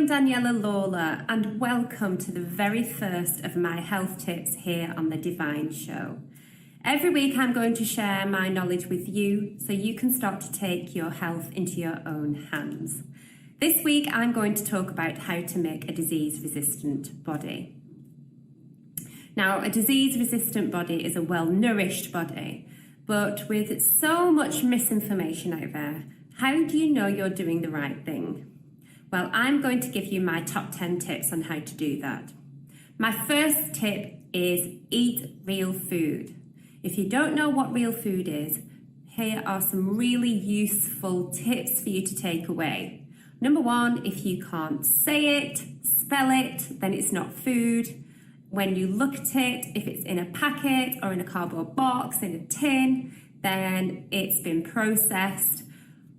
Daniela Lawler, and welcome to the very first of my health tips here on the Divine Show. Every week I'm going to share my knowledge with you so you can start to take your health into your own hands. This week I'm going to talk about how to make a disease-resistant body. Now, a disease-resistant body is a well-nourished body, but with so much misinformation out there, how do you know you're doing the right thing? Well, I'm going to give you my top 10 tips on how to do that. My first tip is eat real food. If you don't know what real food is, here are some really useful tips for you to take away. Number one, if you can't say it, spell it, then it's not food. When you look at it, if it's in a packet or in a cardboard box, in a tin, then it's been processed.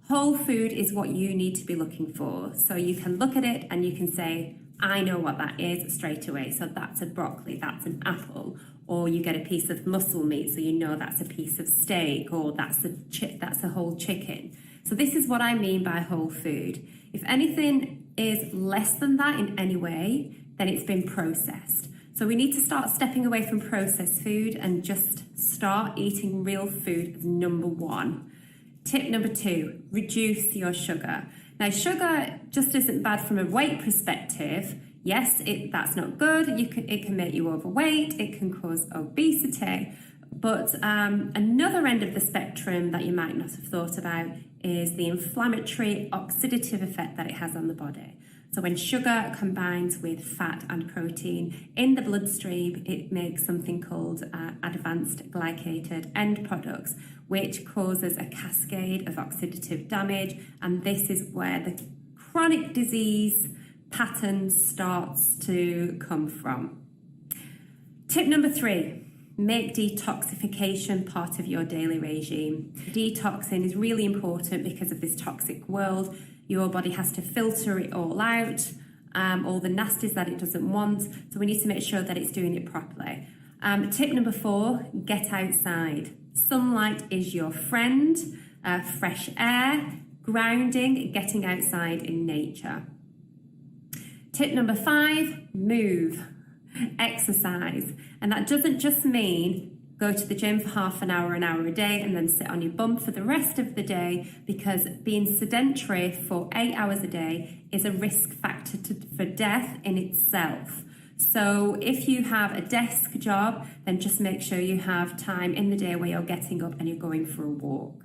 Whole food is what you need to be looking for. So you can look at it and you can say, I know what that is straight away. So that's a broccoli, that's an apple. Or you get a piece of muscle meat, so you know that's a piece of steak, or that's a whole chicken. So this is what I mean by whole food. If anything is less than that in any way, then it's been processed. So we need to start stepping away from processed food and just start eating real food as number one. Tip number two, reduce your sugar. Now, sugar just isn't bad from a weight perspective. Yes, that's not good. It can make you overweight. It can cause obesity. But another end of the spectrum that you might not have thought about is the inflammatory oxidative effect that it has on the body. So when sugar combines with fat and protein in the bloodstream, it makes something called advanced glycated end products, which causes a cascade of oxidative damage. And this is where the chronic disease pattern starts to come from. Tip number three, make detoxification part of your daily regime. Detoxing is really important because of this toxic world. Your body has to filter it all out, all the nasties that it doesn't want. So we need to make sure that it's doing it properly. Tip number four, get outside. Sunlight is your friend, fresh air, grounding, getting outside in nature. Tip number five, move, exercise. And that doesn't just mean go to the gym for half an hour a day, and then sit on your bum for the rest of the day, because being sedentary for 8 hours a day is a risk factor for death in itself. So if you have a desk job, then just make sure you have time in the day where you're getting up and you're going for a walk.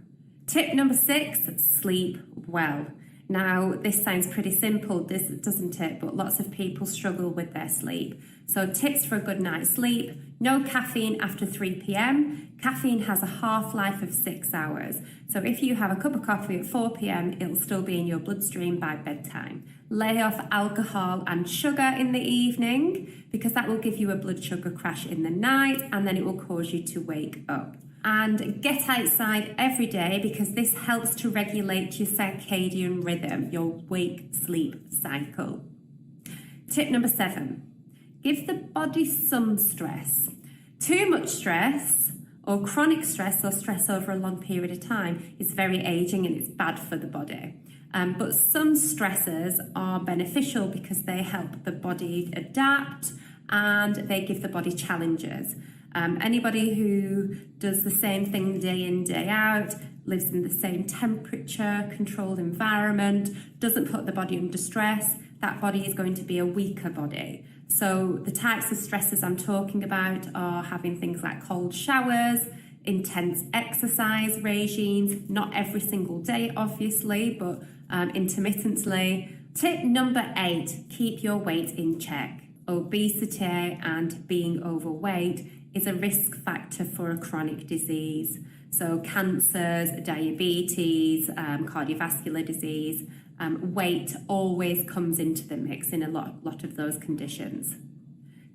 Tip number six, sleep well. Now, this sounds pretty simple, doesn't it? But lots of people struggle with their sleep. So tips for a good night's sleep: no caffeine after 3 p.m. Caffeine has a half-life of 6 hours. So if you have a cup of coffee at 4 p.m, it'll still be in your bloodstream by bedtime. Lay off alcohol and sugar in the evening, because that will give you a blood sugar crash in the night, and then it will cause you to wake up. And get outside every day, because this helps to regulate your circadian rhythm, your wake-sleep cycle. Tip number seven, give the body some stress. Too much stress, or chronic stress, or stress over a long period of time, is very aging and it's bad for the body. But some stressors are beneficial because they help the body adapt and they give the body challenges. Anybody who does the same thing day in, day out, lives in the same temperature, controlled environment, doesn't put the body under stress, that body is going to be a weaker body. So the types of stresses I'm talking about are having things like cold showers, intense exercise regimes, not every single day obviously, but intermittently. Tip number 8, keep your weight in check. Obesity and being overweight is a risk factor for a chronic disease. So cancers, diabetes, cardiovascular disease, weight always comes into the mix in a lot of those conditions.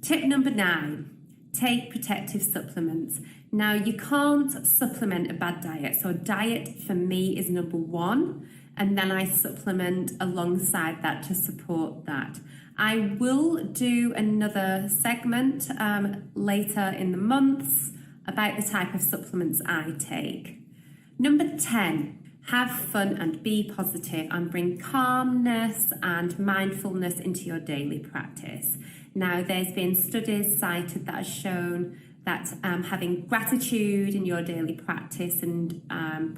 Tip number 9, take protective supplements. Now, you can't supplement a bad diet. So diet for me is number 1, and then I supplement alongside that to support that. I will do another segment later in the months about the type of supplements I take. Number 10, Have fun and be positive, and bring calmness and mindfulness into your daily practice. Now, there's been studies cited that have shown that having gratitude in your daily practice and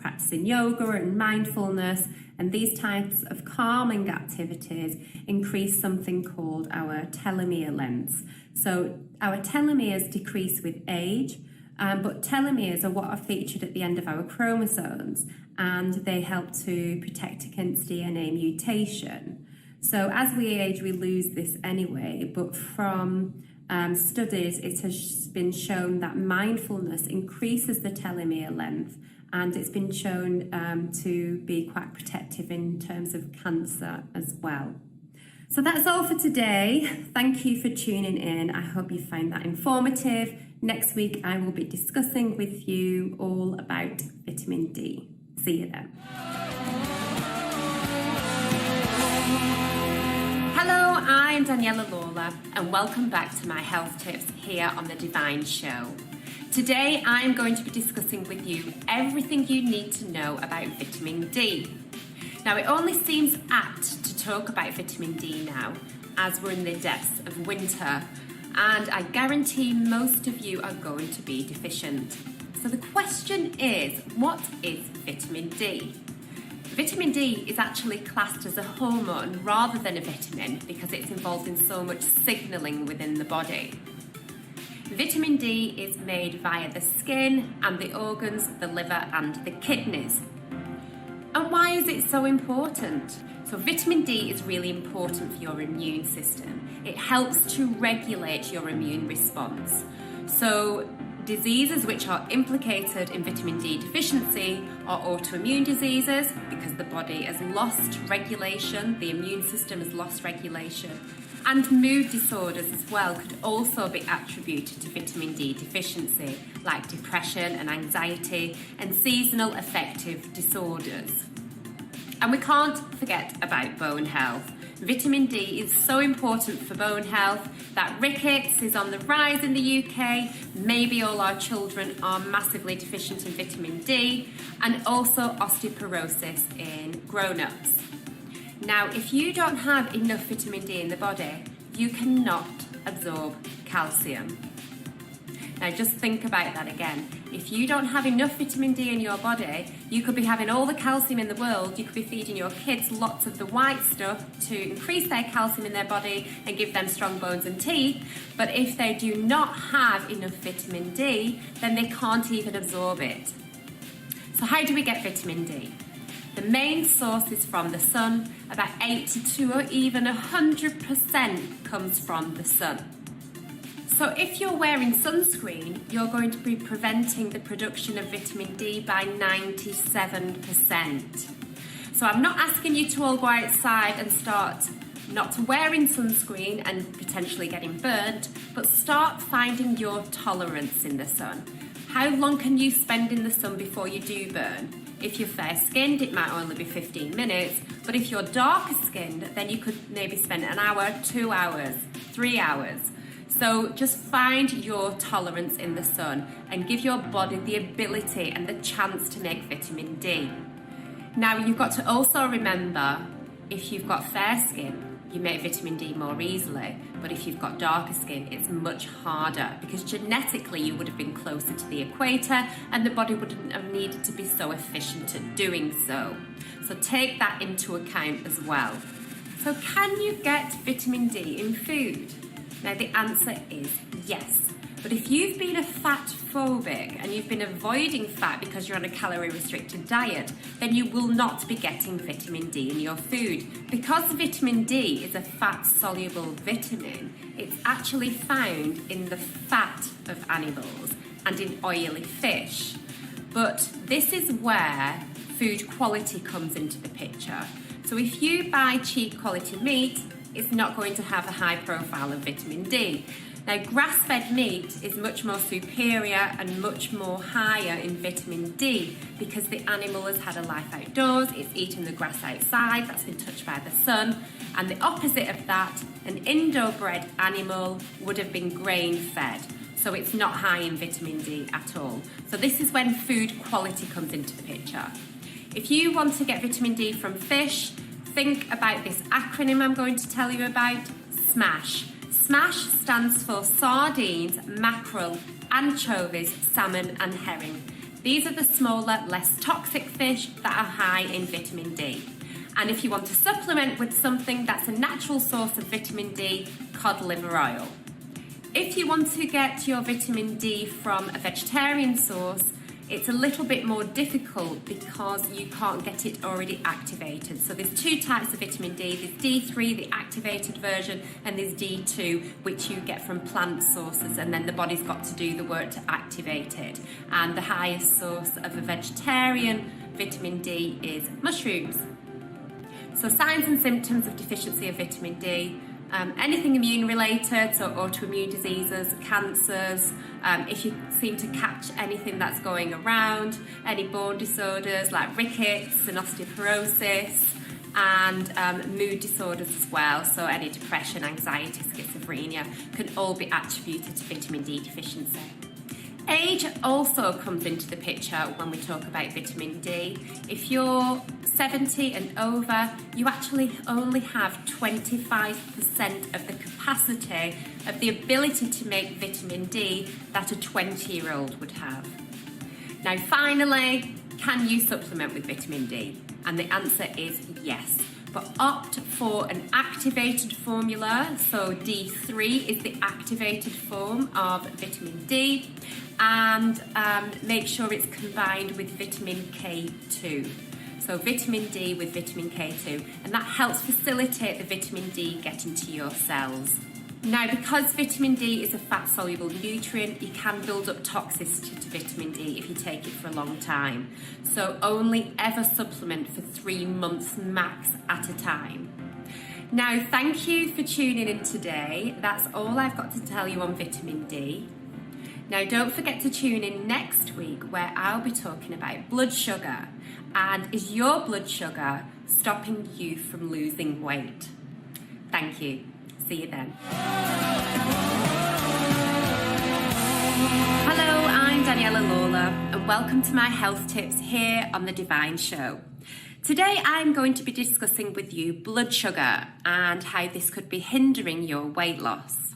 practicing yoga and mindfulness and these types of calming activities increase something called our telomere lengths. So our telomeres decrease with age, but telomeres are what are featured at the end of our chromosomes, and they help to protect against DNA mutation. So as we age, we lose this anyway, but from studies, it has been shown that mindfulness increases the telomere length, and it's been shown to be quite protective in terms of cancer as well. So that's all for today. Thank you for tuning in. I hope you find that informative. Next week, I will be discussing with you all about vitamin D. See you then. Hello, I'm Daniela Lawler, and welcome back to my health tips here on The Divine Show. Today, I'm going to be discussing with you everything you need to know about vitamin D. Now, it only seems apt to talk about vitamin D now, as we're in the depths of winter, and I guarantee most of you are going to be deficient. So the question is, what is vitamin D? Vitamin D is actually classed as a hormone rather than a vitamin because it's involved in so much signalling within the body. Vitamin D is made via the skin and the organs, the liver and the kidneys. And why is it so important? So vitamin D is really important for your immune system. It helps to regulate your immune response. So diseases which are implicated in vitamin D deficiency are autoimmune diseases because the body has lost regulation, the immune system has lost regulation, and mood disorders as well could also be attributed to vitamin D deficiency, like depression and anxiety and seasonal affective disorders. And we can't forget about bone health. Vitamin D is so important for bone health that rickets is on the rise in the UK. Maybe all our children are massively deficient in vitamin D, and also osteoporosis in grown-ups. Now, if you don't have enough vitamin D in the body, you cannot absorb calcium. Now, just think about that again. If you don't have enough vitamin D in your body, you could be having all the calcium in the world, you could be feeding your kids lots of the white stuff to increase their calcium in their body and give them strong bones and teeth, but if they do not have enough vitamin D, then they can't even absorb it. So how do we get vitamin D? The main source is from the sun. About 82 or even 100% comes from the sun. So if you're wearing sunscreen, you're going to be preventing the production of vitamin D by 97%. So I'm not asking you to all go outside and start not wearing sunscreen and potentially getting burnt, but start finding your tolerance in the sun. How long can you spend in the sun before you do burn? If you're fair-skinned, it might only be 15 minutes, but if you're darker-skinned, then you could maybe spend an hour, 2 hours, 3 hours. So just find your tolerance in the sun and give your body the ability and the chance to make vitamin D. Now, you've got to also remember, if you've got fair skin, you make vitamin D more easily, but if you've got darker skin, it's much harder because genetically you would have been closer to the equator and the body wouldn't have needed to be so efficient at doing so. So take that into account as well. So can you get vitamin D in food? Now the answer is yes. But if you've been a fat phobic and you've been avoiding fat because you're on a calorie restricted diet, then you will not be getting vitamin D in your food. Because vitamin D is a fat soluble vitamin, it's actually found in the fat of animals and in oily fish. But this is where food quality comes into the picture. So if you buy cheap quality meat, it's not going to have a high profile of vitamin D. Now, grass-fed meat is much more superior and much more higher in vitamin D because the animal has had a life outdoors, it's eaten the grass outside, that's been touched by the sun, and the opposite of that, an indoor-bred animal would have been grain-fed, so it's not high in vitamin D at all. So this is when food quality comes into the picture. If you want to get vitamin D from fish, think about this acronym I'm going to tell you about, SMASH. SMASH stands for sardines, mackerel, anchovies, salmon and herring. These are the smaller, less toxic fish that are high in vitamin D. And if you want to supplement with something that's a natural source of vitamin D, cod liver oil. If you want to get your vitamin D from a vegetarian source, it's a little bit more difficult because you can't get it already activated. So there's two types of vitamin D. There's D3, the activated version, and there's D2, which you get from plant sources, and then the body's got to do the work to activate it. And the highest source of a vegetarian vitamin D is mushrooms. So signs and symptoms of deficiency of vitamin D. Anything immune related, so autoimmune diseases, cancers, if you seem to catch anything that's going around, any bone disorders like rickets and osteoporosis, and mood disorders as well, so any depression, anxiety, schizophrenia can all be attributed to vitamin D deficiency. Age also comes into the picture when we talk about vitamin D. If you're 70 and over, you actually only have 25% of the capacity of the ability to make vitamin D that a 20-year-old would have. Now finally, can you supplement with vitamin D? And the answer is yes. But opt for an activated formula, so D3 is the activated form of vitamin D, and make sure it's combined with vitamin K2. So vitamin D with vitamin K2, and that helps facilitate the vitamin D getting to your cells. Now, because vitamin D is a fat-soluble nutrient, you can build up toxicity to vitamin D if you take it for a long time. So only ever supplement for 3 months max at a time. Now, thank you for tuning in today. That's all I've got to tell you on vitamin D. Now, don't forget to tune in next week where I'll be talking about blood sugar. And is your blood sugar stopping you from losing weight? Thank you. See you then. Hello, I'm Daniela Lawler, and welcome to my health tips here on The Divine Show. Today I'm going to be discussing with you blood sugar and how this could be hindering your weight loss.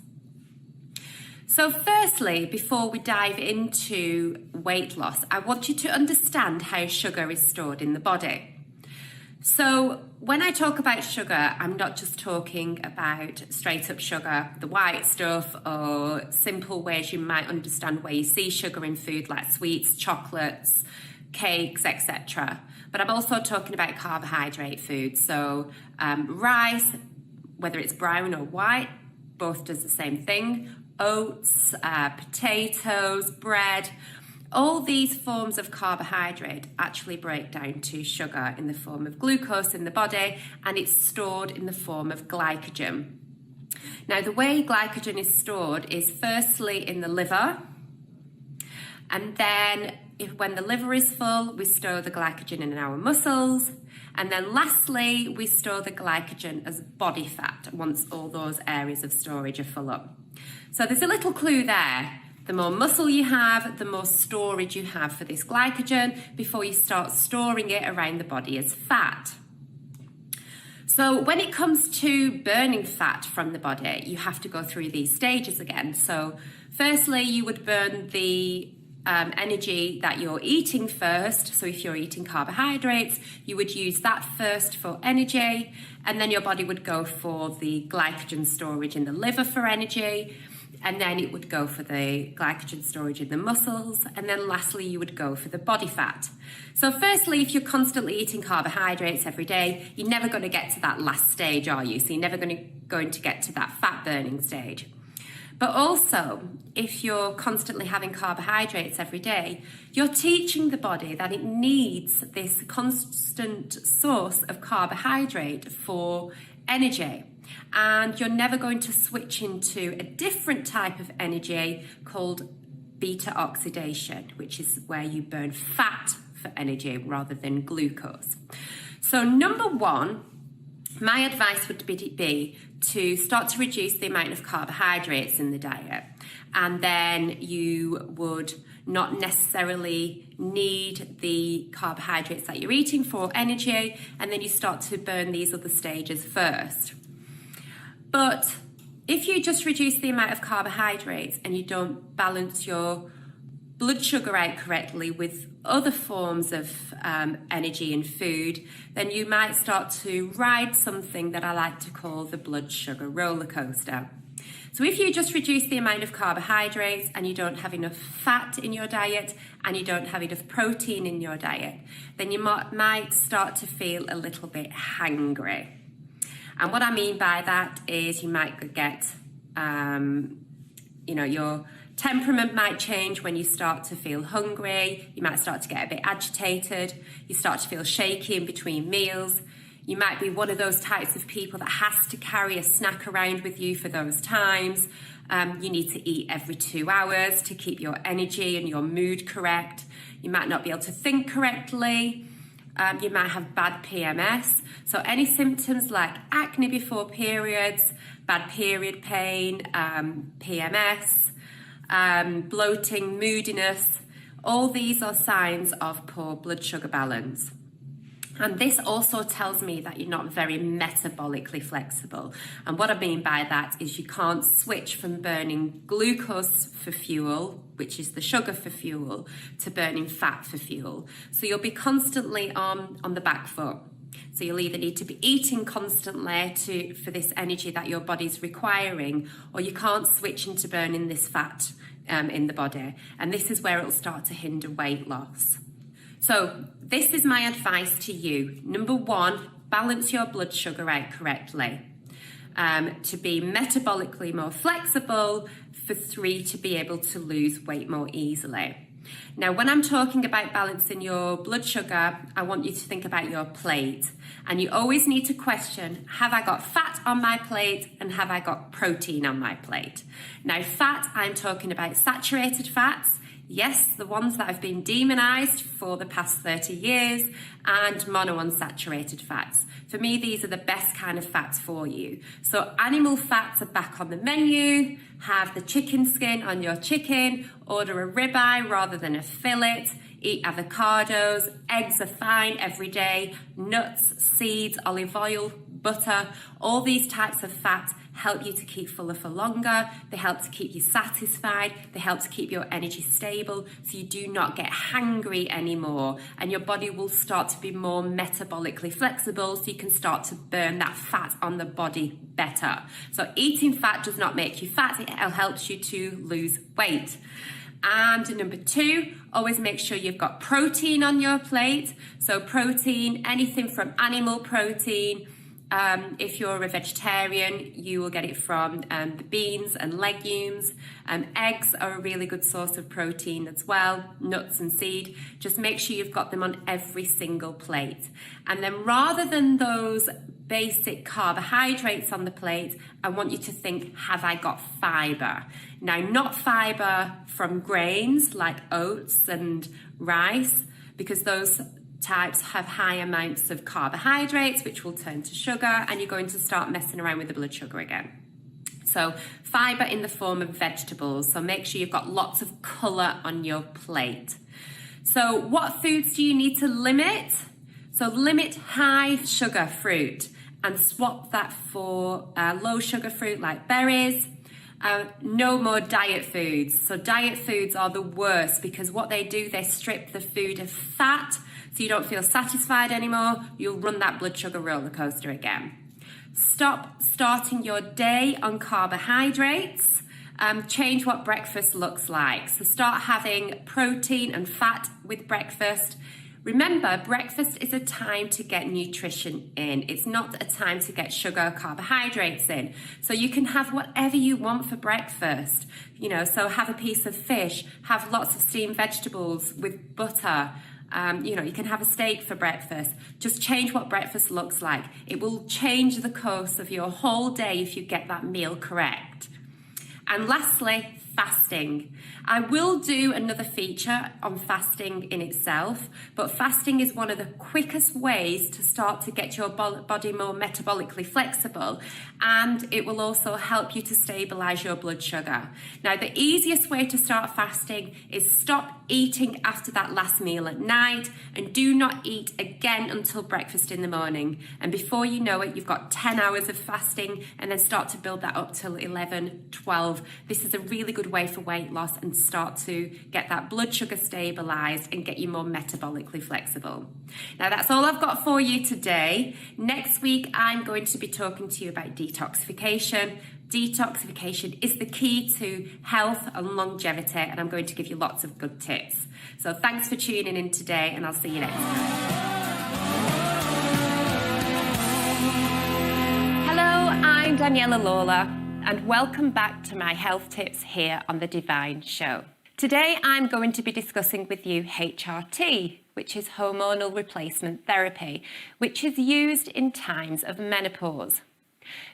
So firstly, before we dive into weight loss, I want you to understand how sugar is stored in the body. So when I talk about sugar, I'm not just talking about straight up sugar, the white stuff, or simple ways you might understand where you see sugar in food like sweets, chocolates, cakes, etc. But I'm also talking about carbohydrate foods. So rice, whether it's brown or white, both does the same thing. Oats, potatoes, bread. All these forms of carbohydrate actually break down to sugar in the form of glucose in the body, and it's stored in the form of glycogen. Now, the way glycogen is stored is firstly in the liver, and then when the liver is full, we store the glycogen in our muscles, and then lastly, we store the glycogen as body fat once all those areas of storage are full up. So there's a little clue there. The more muscle you have, the more storage you have for this glycogen before you start storing it around the body as fat. So when it comes to burning fat from the body, you have to go through these stages again. So firstly, you would burn the energy that you're eating first. So if you're eating carbohydrates, you would use that first for energy, and then your body would go for the glycogen storage in the liver for energy. And then it would go for the glycogen storage in the muscles. And then lastly, you would go for the body fat. So firstly, if you're constantly eating carbohydrates every day, you're never going to get to that last stage, are you? So you're never going to get to that fat burning stage. But also, if you're constantly having carbohydrates every day, you're teaching the body that it needs this constant source of carbohydrate for energy. And you're never going to switch into a different type of energy called beta-oxidation, which is where you burn fat for energy rather than glucose. So number one, my advice would be to start to reduce the amount of carbohydrates in the diet. And then you would not necessarily need the carbohydrates that you're eating for energy, and then you start to burn these other stages first. But if you just reduce the amount of carbohydrates and you don't balance your blood sugar out correctly with other forms of energy and food, then you might start to ride something that I like to call the blood sugar roller coaster. So if you just reduce the amount of carbohydrates and you don't have enough fat in your diet and you don't have enough protein in your diet, then you might start to feel a little bit hangry. And what I mean by that is you might get, your temperament might change when you start to feel hungry. You might start to get a bit agitated. You start to feel shaky in between meals. You might be one of those types of people that has to carry a snack around with you for those times. You need to eat every 2 hours to keep your energy and your mood correct. You might not be able to think correctly. You might have bad PMS. So any symptoms like acne before periods, bad period pain, PMS, bloating, moodiness, all these are signs of poor blood sugar balance. And this also tells me that you're not very metabolically flexible. And what I mean by that is you can't switch from burning glucose for fuel, which is the sugar for fuel, to burning fat for fuel. So you'll be constantly on the back foot. So you'll either need to be eating constantly for this energy that your body's requiring, or you can't switch into burning this fat in the body. And this is where it'll start to hinder weight loss. So this is my advice to you. Number 1, balance your blood sugar out correctly. To be metabolically more flexible. For 3, to be able to lose weight more easily. Now, when I'm talking about balancing your blood sugar, I want you to think about your plate. And you always need to question, have I got fat on my plate and have I got protein on my plate? Now, fat, I'm talking about saturated fats. Yes, the ones that have been demonized for the past 30 years, and monounsaturated fats. For me, these are the best kind of fats for you. So animal fats are back on the menu. Have the chicken skin on your chicken. Order a ribeye rather than a fillet. Eat avocados. Eggs are fine every day. Nuts, seeds, olive oil, butter, all these types of fat help you to keep fuller for longer. They help to keep you satisfied. They help to keep your energy stable so you do not get hangry anymore, and your body will start to be more metabolically flexible so you can start to burn that fat on the body better. So eating fat does not make you fat, it helps you to lose weight. And number 2, always make sure you've got protein on your plate. So protein, anything from animal protein. If you're a vegetarian, you will get it from the beans and legumes. Eggs are a really good source of protein as well, nuts and seed. Just make sure you've got them on every single plate. And then rather than those basic carbohydrates on the plate, I want you to think, have I got fibre? Now, not fibre from grains like oats and rice, because those types have high amounts of carbohydrates, which will turn to sugar, and you're going to start messing around with the blood sugar again. So fibre in the form of vegetables. So make sure you've got lots of colour on your plate. So what foods do you need to limit? So limit high sugar fruit and swap that for low sugar fruit like berries. No more diet foods. So diet foods are the worst because what they do, they strip the food of fat so you don't feel satisfied anymore. You'll run that blood sugar roller coaster again. Stop starting your day on carbohydrates. Change what breakfast looks like. So start having protein and fat with breakfast. Remember, breakfast is a time to get nutrition in. It's not a time to get sugar or carbohydrates in. So you can have whatever you want for breakfast. So have a piece of fish, have lots of steamed vegetables with butter. You can have a steak for breakfast. Just change what breakfast looks like. It will change the course of your whole day if you get that meal correct. And lastly, fasting. I will do another feature on fasting in itself, but fasting is one of the quickest ways to start to get your body more metabolically flexible, and it will also help you to stabilize your blood sugar. Now, the easiest way to start fasting is stop eating after that last meal at night and do not eat again until breakfast in the morning. And before you know it, you've got 10 hours of fasting, and then start to build that up till 11, 12. This is a really good way for weight loss and start to get that blood sugar stabilized and get you more metabolically flexible. Now, that's all I've got for you today. Next week, I'm going to be talking to you about detoxification. Detoxification is the key to health and longevity, and I'm going to give you lots of good tips. So thanks for tuning in today, and I'll see you next time. Hello, I'm Daniela Lawler, and welcome back to my health tips here on The Divine Show. Today I'm going to be discussing with you HRT, which is hormonal replacement therapy, which is used in times of menopause.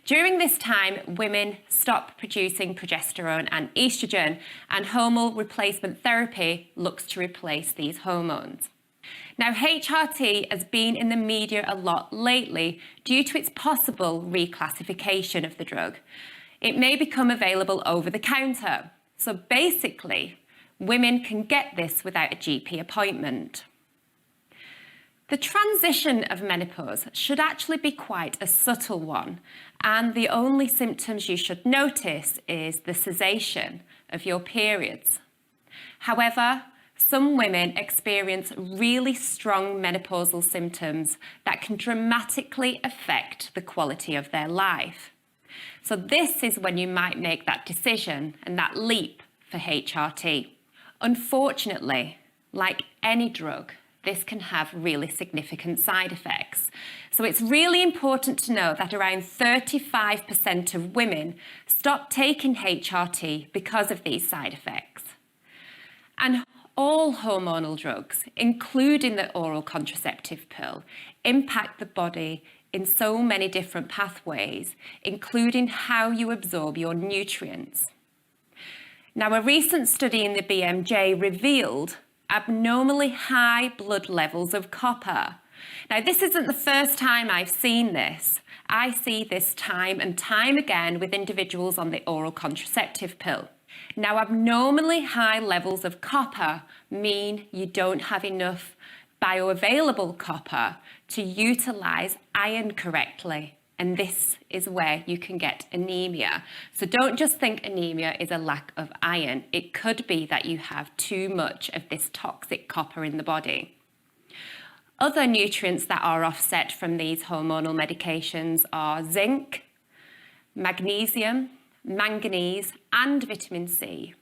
During this time, women stop producing progesterone and estrogen, and hormonal replacement therapy looks to replace these hormones. Now, HRT has been in the media a lot lately due to its possible reclassification of the drug. It may become available over the counter. So basically, women can get this without a GP appointment. The transition of menopause should actually be quite a subtle one, and the only symptoms you should notice is the cessation of your periods. However, some women experience really strong menopausal symptoms that can dramatically affect the quality of their life. So this is when you might make that decision and that leap for HRT. Unfortunately, like any drug, this can have really significant side effects. So it's really important to know that around 35% of women stop taking HRT because of these side effects. And all hormonal drugs, including the oral contraceptive pill, impact the body in so many different pathways, including how you absorb your nutrients. Now, a recent study in the BMJ revealed abnormally high blood levels of copper. Now, this isn't the first time I've seen this. I see this time and time again with individuals on the oral contraceptive pill. Now, abnormally high levels of copper mean you don't have enough bioavailable copper to utilize iron correctly. And this is where you can get anemia. So don't just think anemia is a lack of iron. It could be that you have too much of this toxic copper in the body. Other nutrients that are offset from these hormonal medications are zinc, magnesium, manganese, and vitamin C.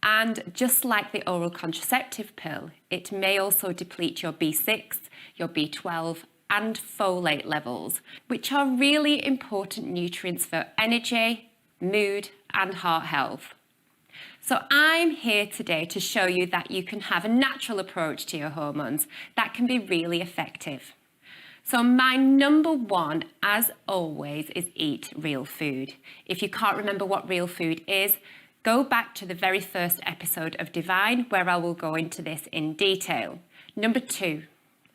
And just like the oral contraceptive pill, it may also deplete your B6, your B12, and folate levels, which are really important nutrients for energy, mood, and heart health. So I'm here today to show you that you can have a natural approach to your hormones that can be really effective. So my number one, as always, is eat real food. If you can't remember what real food is, go back to the very first episode of Divine, where I will go into this in detail. Number two,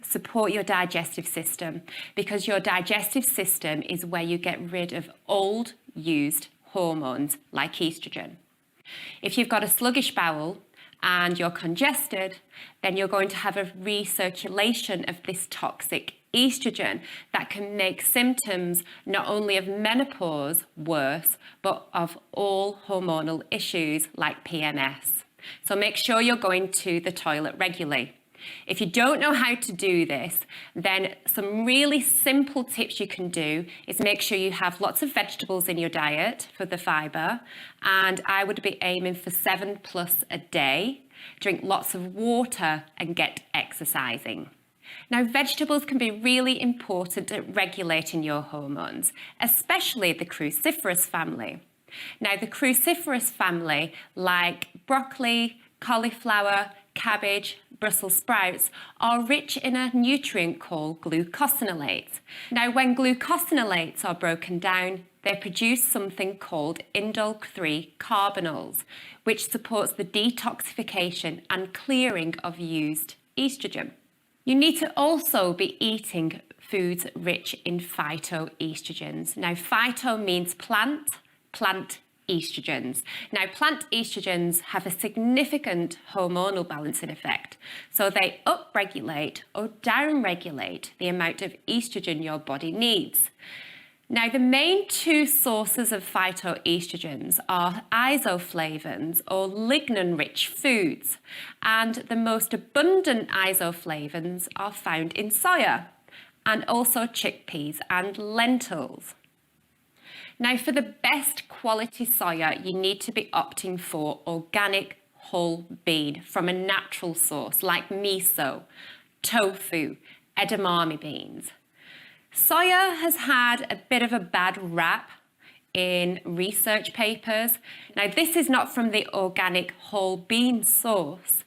support your digestive system, because your digestive system is where you get rid of old, used hormones like estrogen. If you've got a sluggish bowel and you're congested, then you're going to have a recirculation of this toxic estrogen that can make symptoms not only of menopause worse, but of all hormonal issues like PMS. So make sure you're going to the toilet regularly. If you don't know how to do this, then some really simple tips you can do is make sure you have lots of vegetables in your diet for the fibre, and I would be aiming for 7+ a day. Drink lots of water and get exercising. Now, vegetables can be really important at regulating your hormones, especially the cruciferous family. Now, the cruciferous family, like broccoli, cauliflower, cabbage, Brussels sprouts, are rich in a nutrient called glucosinolates. Now, when glucosinolates are broken down, they produce something called indole-3 carbonyls, which supports the detoxification and clearing of used estrogen. You need to also be eating foods rich in phytoestrogens. Now, phyto means plant estrogens. Now, plant estrogens have a significant hormonal balancing effect. So they upregulate or downregulate the amount of estrogen your body needs. Now, the main two sources of phytoestrogens are isoflavones or lignin-rich foods, and the most abundant isoflavones are found in soya and also chickpeas and lentils. Now, for the best quality soya, you need to be opting for organic whole bean from a natural source like miso, tofu, edamame beans. Soya has had a bit of a bad rap in research papers. Now, this is not from the organic whole bean source.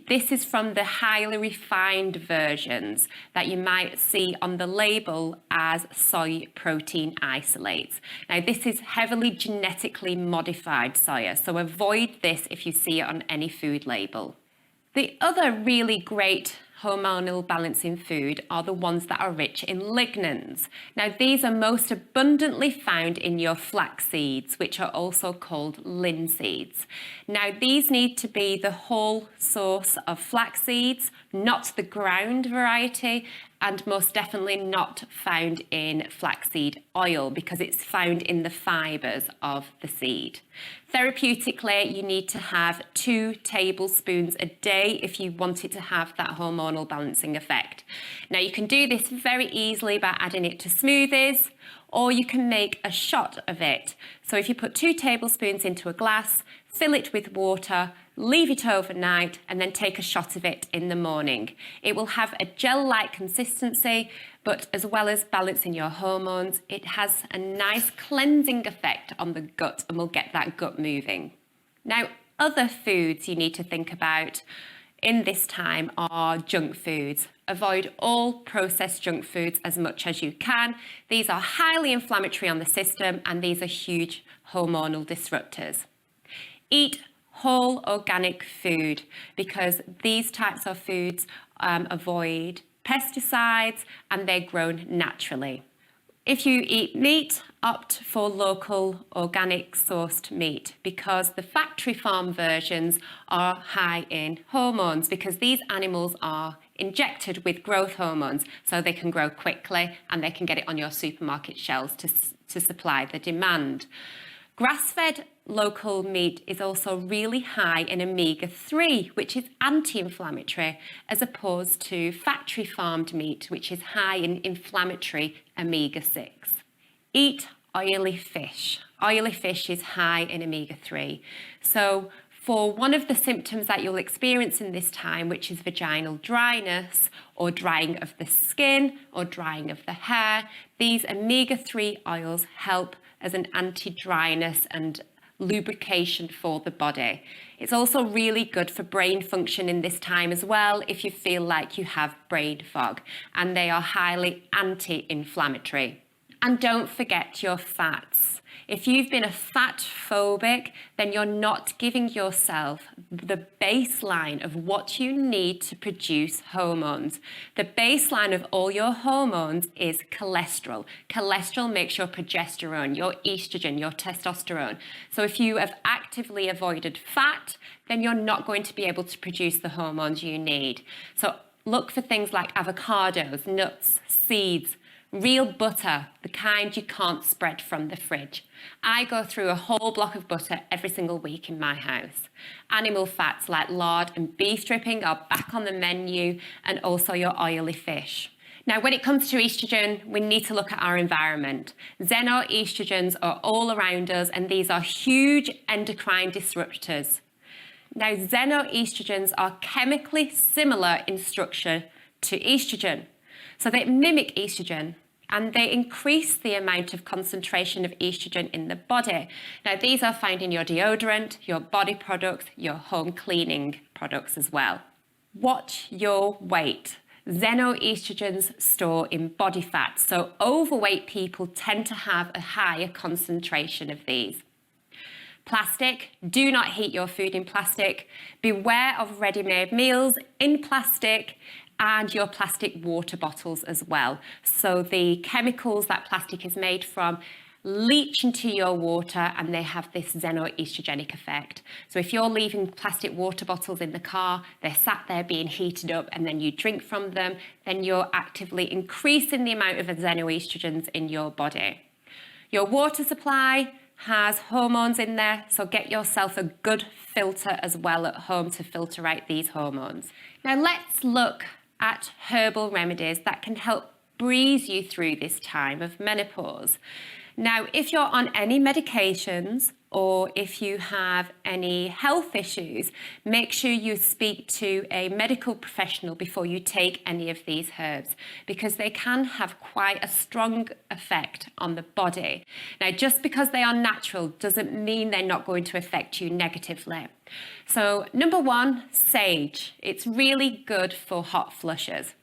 This is from the highly refined versions that you might see on the label as soy protein isolates. Now, this is heavily genetically modified soya, so avoid this if you see it on any food label. The other really great hormonal balancing food are the ones that are rich in lignans. Now, these are most abundantly found in your flax seeds, which are also called linseeds. Now, these need to be the whole source of flax seeds, not the ground variety, and most definitely not found in flaxseed oil because it's found in the fibres of the seed. Therapeutically, you need to have 2 tablespoons a day if you want it to have that hormonal balancing effect. Now, you can do this very easily by adding it to smoothies, or you can make a shot of it. So if you put 2 tablespoons into a glass, fill it with water, leave it overnight, and then take a shot of it in the morning. It will have a gel-like consistency, but as well as balancing your hormones, it has a nice cleansing effect on the gut and will get that gut moving. Now, other foods you need to think about in this time are junk foods. Avoid all processed junk foods as much as you can. These are highly inflammatory on the system, and these are huge hormonal disruptors. Eat whole organic food because these types of foods avoid pesticides and they're grown naturally. If you eat meat, opt for local organic sourced meat because the factory farm versions are high in hormones because these animals are injected with growth hormones so they can grow quickly and they can get it on your supermarket shelves to supply the demand. Grass-fed local meat is also really high in omega-3, which is anti-inflammatory, as opposed to factory farmed meat, which is high in inflammatory omega-6. Eat oily fish. Oily fish is high in omega-3. So for one of the symptoms that you'll experience in this time, which is vaginal dryness or drying of the skin or drying of the hair, these omega-3 oils help as an anti-dryness and lubrication for the body. It's also really good for brain function in this time as well if you feel like you have brain fog, and they are highly anti-inflammatory. And don't forget your fats. If you've been a fat phobic, then you're not giving yourself the baseline of what you need to produce hormones. The baseline of all your hormones is cholesterol. Cholesterol makes your progesterone, your estrogen, your testosterone. So if you have actively avoided fat, then you're not going to be able to produce the hormones you need. So look for things like avocados, nuts, seeds, real butter, the kind you can't spread from the fridge. I go through a whole block of butter every single week in my house. Animal fats like lard and beef dripping are back on the menu, and also your oily fish. Now, when it comes to estrogen, we need to look at our environment. Xenoestrogens are all around us, and these are huge endocrine disruptors. Now, xenoestrogens are chemically similar in structure to estrogen. So they mimic estrogen, and they increase the amount of concentration of estrogen in the body. Now, these are found in your deodorant, your body products, your home cleaning products as well. Watch your weight. Xenoestrogens store in body fat, so overweight people tend to have a higher concentration of these. Plastic, do not heat your food in plastic. Beware of ready-made meals in plastic and your plastic water bottles as well. So the chemicals that plastic is made from leach into your water and they have this xenoestrogenic effect. So if you're leaving plastic water bottles in the car, they're sat there being heated up and then you drink from them, then you're actively increasing the amount of xenoestrogens in your body. Your water supply has hormones in there, so get yourself a good filter as well at home to filter out these hormones. Now let's look at herbal remedies that can help breeze you through this time of menopause. Now, if you're on any medications or if you have any health issues, make sure you speak to a medical professional before you take any of these herbs, because they can have quite a strong effect on the body. Now, just because they are natural doesn't mean they're not going to affect you negatively. So, number one, sage. It's really good for hot flushes.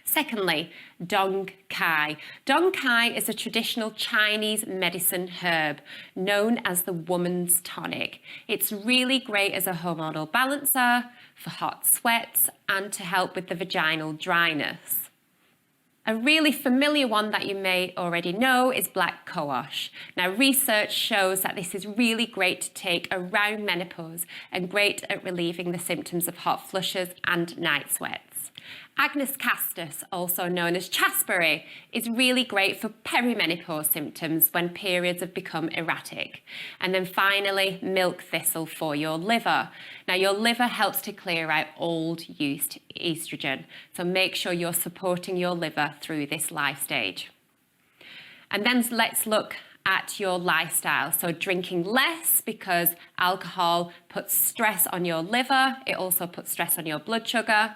Secondly, dong quai. Dong quai is a traditional Chinese medicine herb known as the woman's tonic. It's really great as a hormonal balancer, for hot sweats, and to help with the vaginal dryness. A really familiar one that you may already know is black cohosh. Now, research shows that this is really great to take around menopause and great at relieving the symptoms of hot flushes and night sweats. AGNUS castus, also known as chasteberry, is really great for perimenopause symptoms when periods have become erratic. And then finally, milk thistle for your liver. Now, your liver helps to clear out old used estrogen, so make sure you're supporting your liver through this life stage. And then let's look at your lifestyle. So drinking less, because alcohol puts stress on your liver. It also puts stress on your blood sugar.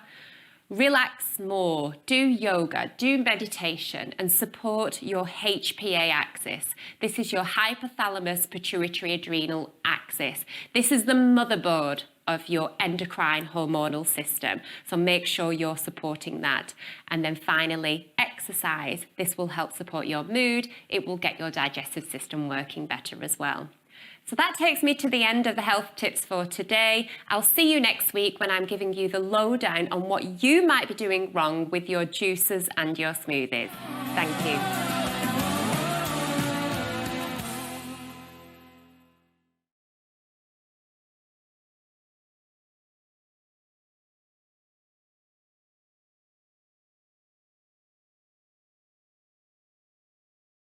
Relax more, do yoga, do meditation, and support your HPA axis. This is your hypothalamus pituitary adrenal axis. This is the motherboard of your endocrine hormonal system. So make sure you're supporting that. And then finally, exercise. This will help support your mood. It will get your digestive system working better as well. So that takes me to the end of the health tips for today. I'll see you next week when I'm giving you the lowdown on what you might be doing wrong with your juices and your smoothies. Thank you.